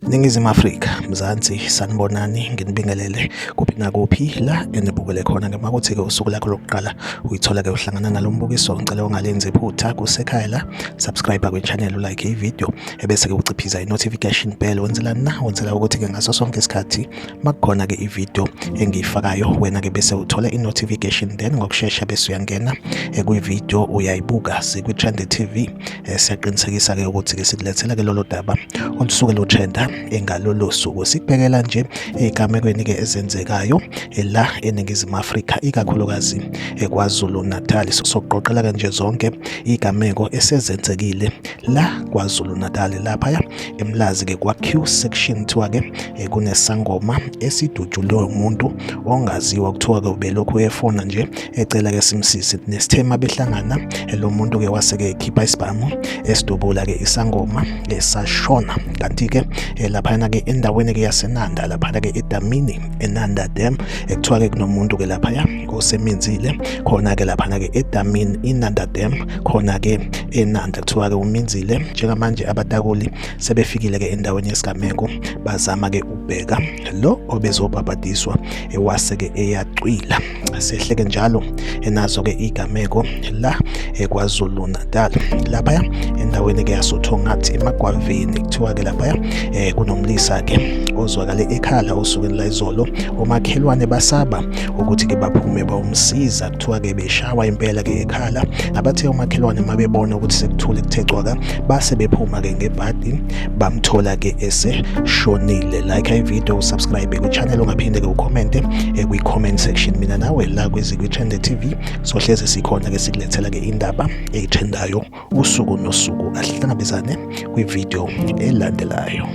Ningizimu Afrika, Mzansi, sanibonani, nginibingelele kuphi nakuphi la enibukele khona ngema kuthi-ke usuku lakho lokuqala uyithola-ke uhlangana nalo mbukiso. Ngicela ungalenzi iphutha kusekhaya la, subscribe kwi-channel, ulike i-video ebese-ke uciphiza i-notification bell. Wenzelani na? Wenzela ukuthi-ke ngaso sonke isikhathi makukhona-ke i-video engiyifakayo wena-ke bese uthola i-notification, then ngokushesha bese uyangena kwi-video uyayibuka sikwi-Trend TV. Siyaqinisekisa-ke ukuthi-ke sikulethela-ke lolo daba olusuke lutrenda engalolo suku. Sikubhekela nje ezigamekweni-ke ezenzekayo la eNingizimu Afrika, ikakhulukazi eKwaZulu Natal. Sokuqoqela-ke nje zonke izigameko esezenzekile la KwaZulu Natal. Laphaya eMlazi-ke kwa-Q section kuthiwa-ke kunesangoma esidutshulwe umuntu ongaziwa, kuthiwa-ke ubelokhu efona nje ecela-ke simsisi. Nesithema behlangana lo muntu-ke wase-ke ekhipha isibhamu esidubula-ke isangoma esashona. Kanti-ke laphayana-ke endaweni-ke yaseNanda, laphana-ke eDamini eNanda Dam, kuthiwa-ke kunomuntu-ke laphaya osemenzile khona-ke laphana-ke eDamini iNanda Dam, khona-ke eNanda kuthiwa-ke uminzile. Njengamanje abatakuli sebefikile-ke endaweni yesigameko, bazama-ke ukubheka lo obezobhabhadiswa ewase-ke eyacwila. Sehleke njalo enazo-ke izigameko la eKwaZulu Natal, laphaya endaweni-ke yasoThongathi eMagwaveni, kuthiwa-ke laphaya kunomlisa-ke ozwakale ekhala osukwini la izolo. Omakhelwane basaba ukuthi-ke baphume bawumsiza, kuthiwa-ke beshawa impela-ke ekhala. Abathe omakhelwane mabebona ukuthi sekuthule kuthe cwaka, base bephuma-ke ngebhadi bamthola-ke eseshonile. Like ivideo, usubscribe kwi-channel, ungaphinde-ke ucommente kwi-comment section. Mina nawe la kwi-Trend TV sohleze sikhona-ke sikulethela-ke indaba eyitrendayo usuku nosuku. Asihlangabezane kwi-video elandelayo.